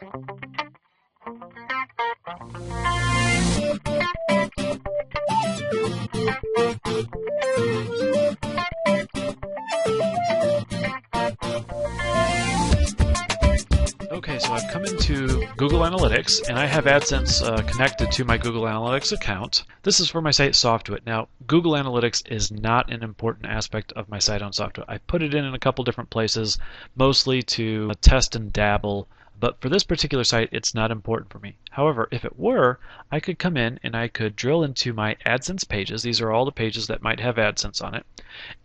Okay, so I've come into Google Analytics, and I have AdSense connected to my Google Analytics account. This is for my site Softwit. Now, Google Analytics is not an important aspect of my site on Softwit. I put it in a couple different places, mostly to test and dabble, but for this particular site, it's not important for me. However, if it were, I could come in and I could drill into my AdSense pages. These are all the pages that might have AdSense on it,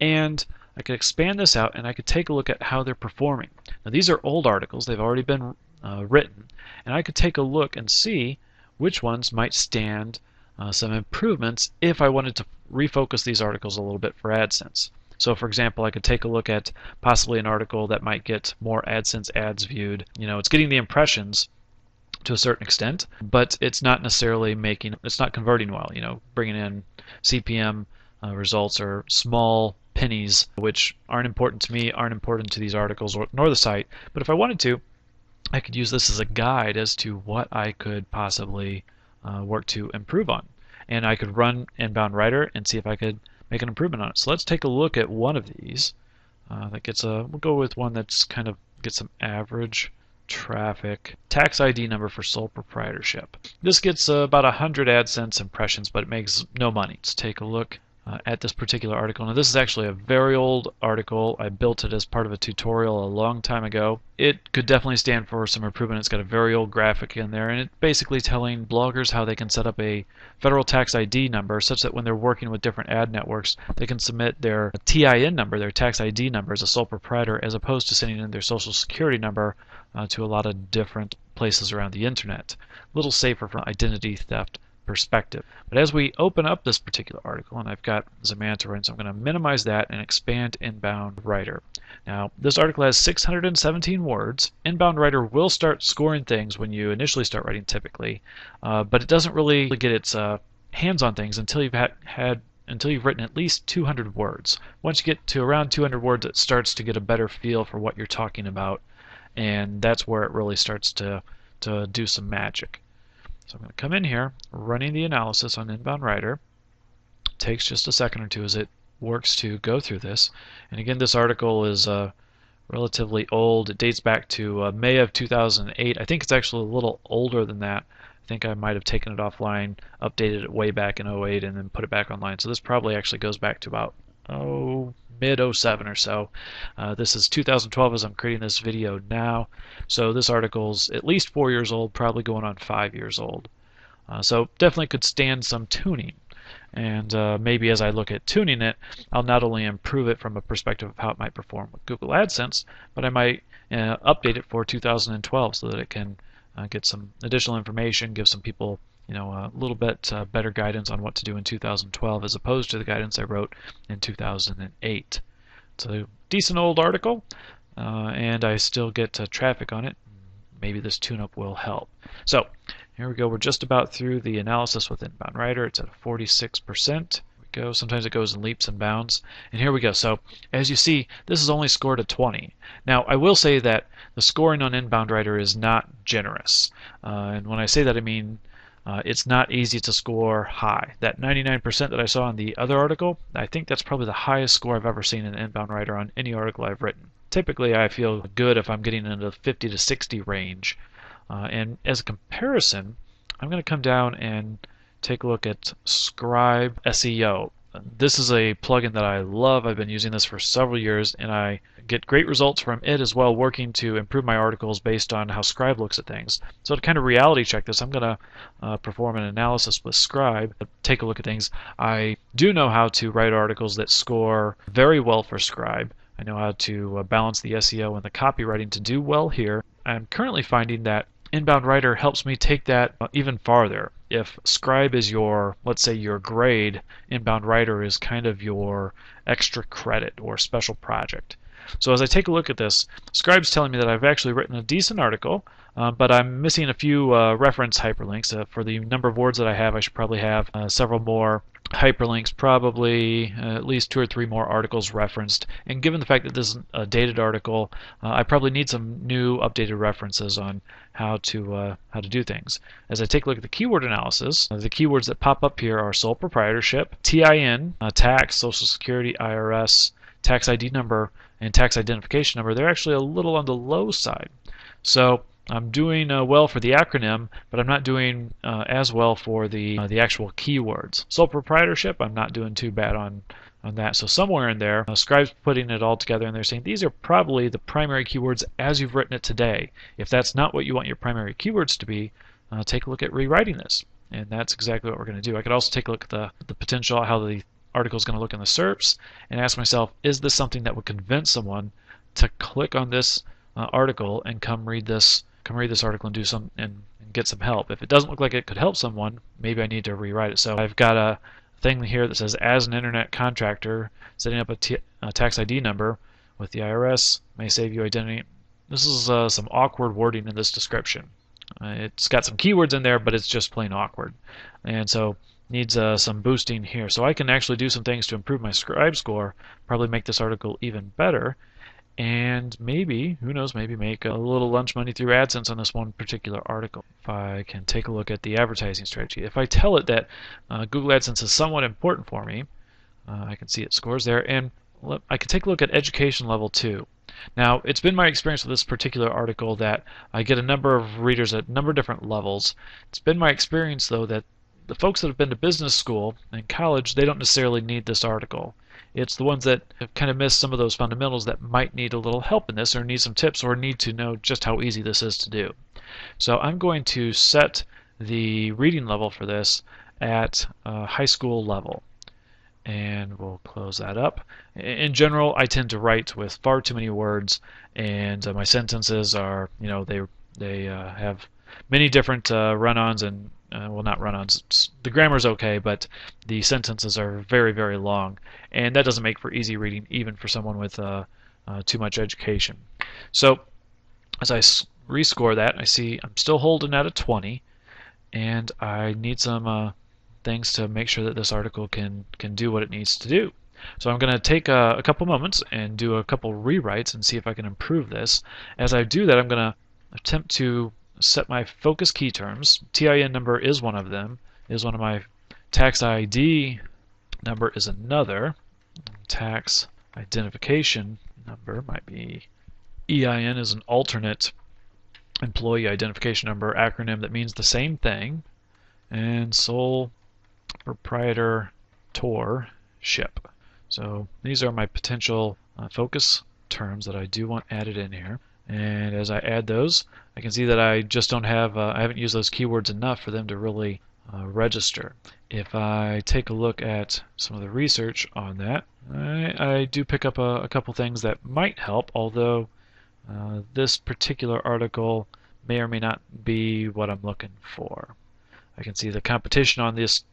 and I could expand this out and I could take a look at how they're performing. Now these are old articles, they've already been written, and I could take a look and see which ones might stand some improvements if I wanted to refocus these articles a little bit for AdSense. So for example, I could take a look at possibly an article that might get more AdSense ads viewed. You know, it's getting the impressions to a certain extent, but it's not necessarily it's not converting well, you know, bringing in CPM results or small pennies, which aren't important to me, aren't important to these articles nor the site. But if I wanted to, I could use this as a guide as to what I could possibly work to improve on. And I could run InboundWriter and see if I could make an improvement on it. So let's take a look at one of these. We'll go with one that's kind of gets some average traffic. Tax ID number for sole proprietorship. This gets about 100 AdSense impressions, but it makes no money. Let's take a look at this particular article. Now this is actually a very old article. I built it as part of a tutorial a long time ago. It could definitely stand for some improvement. It's got a very old graphic in there, and it's basically telling bloggers how they can set up a federal tax ID number such that when they're working with different ad networks, they can submit their TIN number, their tax ID number, as a sole proprietor, as opposed to sending in their social security number to a lot of different places around the internet. A little safer from identity theft perspective. But as we open up this particular article, and I've got Zamanta in, so I'm going to minimize that and expand InboundWriter. Now, this article has 617 words. InboundWriter will start scoring things when you initially start writing, typically, but it doesn't really get its hands on things until you've until you've written at least 200 words. Once you get to around 200 words, it starts to get a better feel for what you're talking about, and that's where it really starts to do some magic. So I'm going to come in here, running the analysis on InboundWriter. It takes just a second or two as it works to go through this. And again, this article is relatively old. It dates back to May of 2008. I think it's actually a little older than that. I think I might have taken it offline, updated it way back in 08, and then put it back online. So this probably actually goes back to about mid-07 or so. This is 2012 as I'm creating this video now. So this article's at least 4 years old, probably going on 5 years old. So definitely could stand some tuning. And maybe as I look at tuning it, I'll not only improve it from a perspective of how it might perform with Google AdSense, but I might update it for 2012 so that it can get some additional information, give some people a little bit better guidance on what to do in 2012 as opposed to the guidance I wrote in 2008. It's a decent old article, and I still get traffic on it. Maybe this tune-up will help. So here we go. We're just about through the analysis with InboundWriter. It's at 46%. Go. Sometimes it goes in leaps and bounds. And here we go. So as you see, this is only scored a 20. Now I will say that the scoring on InboundWriter is not generous. And when I say that, I mean it's not easy to score high. That 99% that I saw in the other article, I think that's probably the highest score I've ever seen in InboundWriter on any article I've written. Typically I feel good if I'm getting into the 50 to 60 range. And as a comparison, I'm going to come down and take a look at Scribe SEO. This is a plugin that I love. I've been using this for several years, and I get great results from it as well, working to improve my articles based on how Scribe looks at things. So to kind of reality check this, I'm going to perform an analysis with Scribe, take a look at things. I do know how to write articles that score very well for Scribe. I know how to balance the SEO and the copywriting to do well here. I'm currently finding that InboundWriter helps me take that even farther. If Scribe is your, let's say, your grade, InboundWriter is kind of your extra credit or special project. So as I take a look at this, Scribe's telling me that I've actually written a decent article, but I'm missing a few reference hyperlinks. For the number of words that I have, I should probably have several more hyperlinks, probably at least 2 or 3 more articles referenced. And given the fact that this is a dated article, I probably need some new updated references on how to do things. As I take a look at the keyword analysis, the keywords that pop up here are sole proprietorship, TIN, tax, Social Security, IRS, tax ID number, and tax identification number. They're actually a little on the low side. So I'm doing well for the acronym, but I'm not doing as well for the actual keywords. Sole proprietorship, I'm not doing too bad on that. So somewhere in there, Scribe's putting it all together, and they're saying these are probably the primary keywords as you've written it today. If that's not what you want your primary keywords to be, take a look at rewriting this. And that's exactly what we're going to do. I could also take a look at the potential, how the article is going to look in the SERPs, and ask myself, is this something that would convince someone to click on this article and come read this article and do some and get some help? If it doesn't look like it could help someone, maybe I need to rewrite it. So I've got a thing here that says, as an internet contractor, setting up a tax ID number with the IRS may save you identity. This is some awkward wording in this description. It's got some keywords in there, but it's just plain awkward, and so needs some boosting here. So I can actually do some things to improve my Scribe score, probably make this article even better, and maybe, who knows, maybe make a little lunch money through AdSense on this one particular article. If I can take a look at the advertising strategy, if I tell it that Google AdSense is somewhat important for me, I can see it scores there, and I can take a look at education level 2. Now, it's been my experience with this particular article that I get a number of readers at a number of different levels. It's been my experience, though, that the folks that have been to business school and college, they don't necessarily need this article. It's the ones that have kind of missed some of those fundamentals that might need a little help in this, or need some tips, or need to know just how easy this is to do. So I'm going to set the reading level for this at high school level. And we'll close that up. In general, I tend to write with far too many words, and my sentences are, they have many different run-ons, and well, not run-ons. The grammar's okay, but the sentences are very, very long, and that doesn't make for easy reading, even for someone with too much education. So as I rescore that, I see I'm still holding at a 20, and I need some things to make sure that this article can do what it needs to do. So I'm going to take a couple moments and do a couple rewrites and see if I can improve this. As I do that, I'm going to attempt to set my focus key terms. TIN number is one of them, is one of my tax ID number is another. Tax identification number might be EIN is an alternate employee identification number acronym that means the same thing. And sole proprietorship. So these are my potential focus terms that I do want added in here. And as I add those, I can see that I just don't have, I haven't used those keywords enough for them to really register. If I take a look at some of the research on that, I do pick up a couple things that might help, although this particular article may or may not be what I'm looking for. I can see the competition on this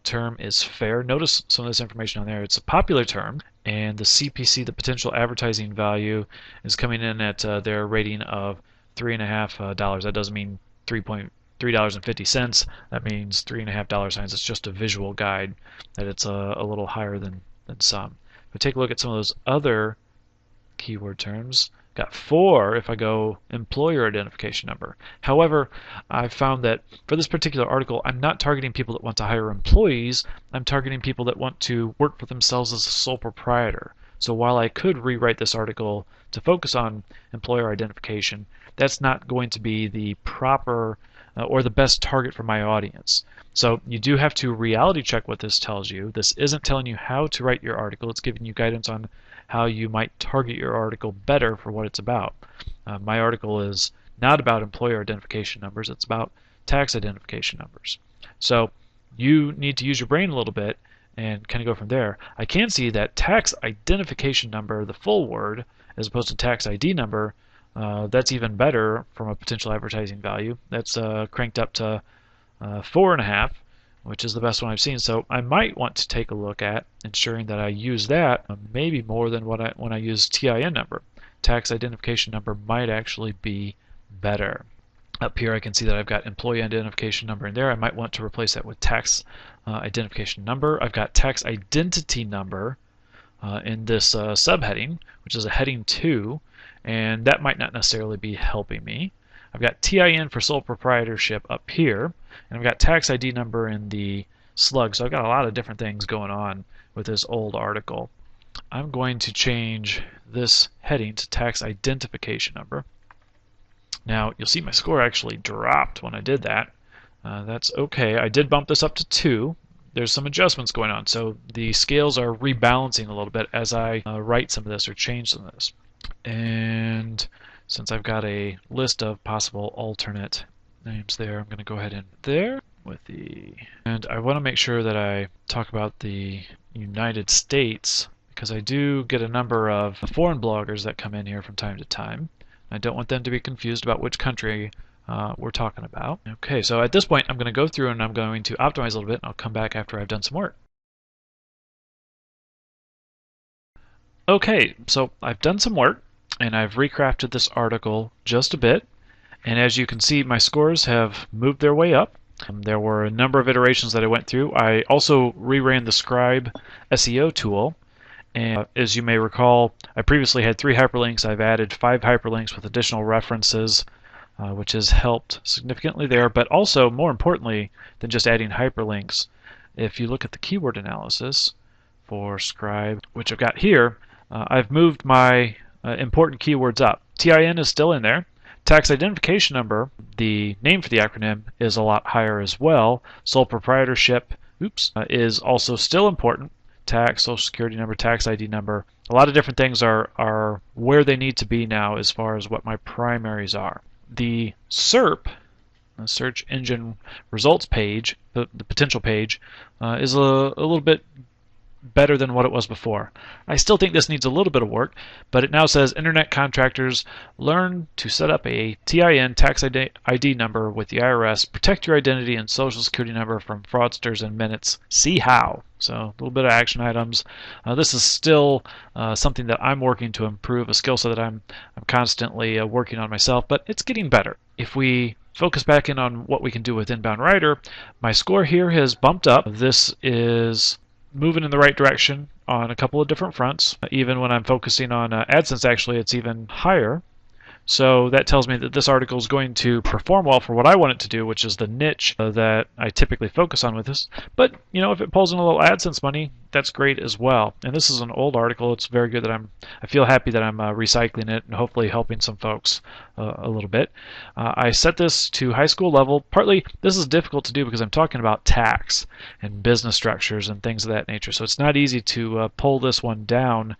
term is fair. Notice some of this information on there. It's a popular term, and the CPC, the potential advertising value, is coming in at their rating of $3.50. That doesn't mean $3.50. That means $3.50 signs. It's just a visual guide that it's a little higher than some. But take a look at some of those other keyword terms. Got 4 if I go employer identification number. However, I've found that for this particular article, I'm not targeting people that want to hire employees. I'm targeting people that want to work for themselves as a sole proprietor. So while I could rewrite this article to focus on employer identification, that's not going to be the proper or the best target for my audience. So you do have to reality check what this tells you. This isn't telling you how to write your article. It's giving you guidance on how you might target your article better for what it's about. My article is not about employer identification numbers. It's about tax identification numbers. So you need to use your brain a little bit and kind of go from there. I can see that tax identification number, the full word, as opposed to tax ID number, that's even better from a potential advertising value. That's cranked up to 4.5, which is the best one I've seen. So I might want to take a look at ensuring that I use that maybe more than when I use TIN number. Tax identification number might actually be better. Up here I can see that I've got employee identification number in there. I might want to replace that with tax identification number. I've got tax identity number in this subheading, which is a heading 2, and that might not necessarily be helping me. I've got TIN for sole proprietorship up here, and I've got tax ID number in the slug. So I've got a lot of different things going on with this old article. I'm going to change this heading to tax identification number. Now you'll see my score actually dropped when I did that. That's okay. I did bump this up to 2. There's some adjustments going on, so the scales are rebalancing a little bit as I write some of this or change some of this. And since I've got a list of possible alternate names there, I'm going to go ahead and there with the... And I want to make sure that I talk about the United States, because I do get a number of foreign bloggers that come in here from time to time. I don't want them to be confused about which country we're talking about. Okay, so at this point I'm going to go through and I'm going to optimize a little bit, and I'll come back after I've done some work. Okay, so I've done some work and I've recrafted this article just a bit, and as you can see my scores have moved their way up. There were a number of iterations that I went through. I also reran the Scribe SEO tool, and as you may recall, I previously had 3 hyperlinks. I've added 5 hyperlinks with additional references, which has helped significantly there. But also, more importantly than just adding hyperlinks, if you look at the keyword analysis for Scribe, which I've got here, I've moved my important keywords up. TIN is still in there. Tax identification number, the name for the acronym, is a lot higher as well. Sole proprietorship, is also still important. Tax, social security number, tax ID number. A lot of different things are where they need to be now as far as what my primaries are. The SERP, the search engine results page, the potential page, is a little bit better than what it was before. I still think this needs a little bit of work, but it now says internet contractors learn to set up a TIN tax ID number with the IRS, protect your identity and social security number from fraudsters in minutes. See how. So a little bit of action items. This is still something that I'm working to improve, a skill set that I'm constantly working on myself, but it's getting better. If we focus back in on what we can do with InboundWriter, my score here has bumped up. This is moving in the right direction on a couple of different fronts. Even when I'm focusing on AdSense, actually, it's even higher. So that tells me that this article is going to perform well for what I want it to do, which is the niche that I typically focus on with this. But, you know, if it pulls in a little AdSense money, that's great as well. And this is an old article. It's very good that I feel happy that I'm recycling it and hopefully helping some folks a little bit. I set this to high school level. Partly, this is difficult to do because I'm talking about tax and business structures and things of that nature. So it's not easy to pull this one down.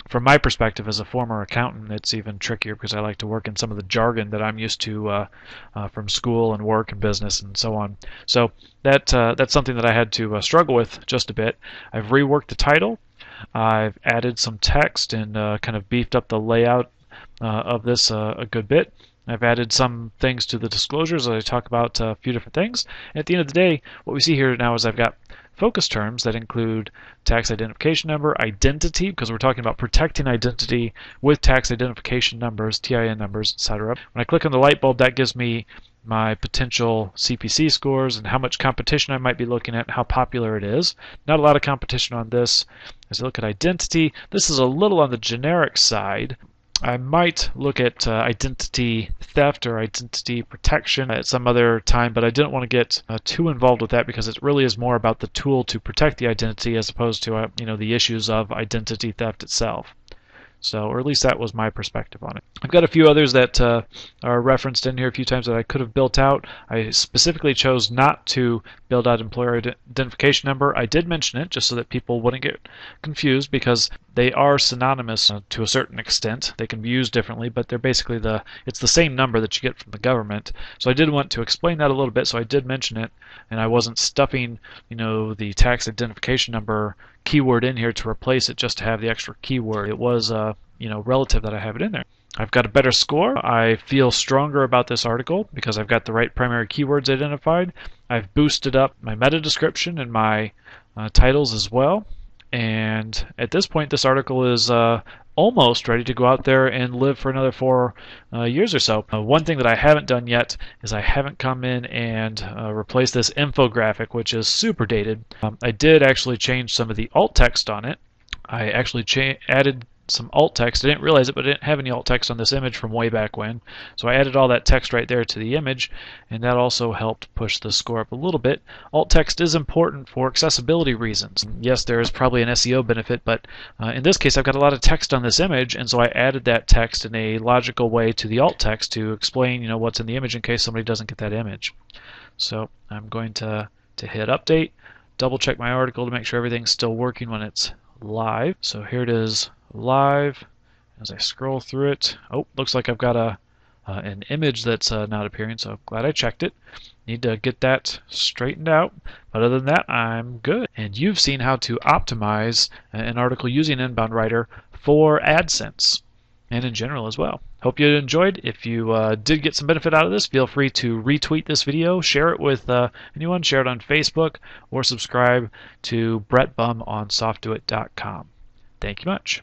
From my perspective as a former accountant, it's even trickier because I like to work in some of the jargon that I'm used to from school and work and business and so on. So that's something that I had to struggle with just a bit. I've reworked the title. I've added some text and kind of beefed up the layout of this a good bit. I've added some things to the disclosures. I talk about a few different things. And at the end of the day, what we see here now is I've got focus terms that include tax identification number, identity, because we're talking about protecting identity with tax identification numbers, TIN numbers, etc. When I click on the light bulb, that gives me my potential CPC scores and how much competition I might be looking at, how popular it is. Not a lot of competition on this. As I look at identity, this is a little on the generic side. I might look at identity theft or identity protection at some other time, but I didn't want to get too involved with that because it really is more about the tool to protect the identity as opposed to the issues of identity theft itself. So, or at least that was my perspective on it. I've got a few others that are referenced in here a few times that I could have built out. I specifically chose not to build out employer identification number. I did mention it just so that people wouldn't get confused because they are synonymous to a certain extent. They can be used differently, but they're basically it's the same number that you get from the government. So I did want to explain that a little bit, so I did mention it, and I wasn't stuffing, the tax identification number keyword in here to replace it just to have the extra keyword. It was relative that I have it in there. I've got a better score. I feel stronger about this article because I've got the right primary keywords identified. I've boosted up my meta description and my titles as well. And at this point, this article is almost ready to go out there and live for another 4 years or so. One thing that I haven't done yet is I haven't come in and replaced this infographic, which is super dated. I did actually change some of the alt text on it. I actually added some alt text. I didn't realize it, but I didn't have any alt text on this image from way back when. So I added all that text right there to the image, and that also helped push the score up a little bit. Alt text is important for accessibility reasons. Yes, there is probably an SEO benefit, but in this case I've got a lot of text on this image, and so I added that text in a logical way to the alt text to explain, what's in the image in case somebody doesn't get that image. So I'm going to hit update, double check my article to make sure everything's still working when it's live. So here it is live. As I scroll through it, looks like I've got an image that's not appearing, so glad I checked it. Need to get that straightened out, but other than that, I'm good. And you've seen how to optimize an article using InboundWriter for AdSense and in general as well. Hope you enjoyed. If you did get some benefit out of this, feel free to retweet this video, share it with anyone, share it on Facebook, or subscribe to Brett Bum on softdoit.com. Thank you much.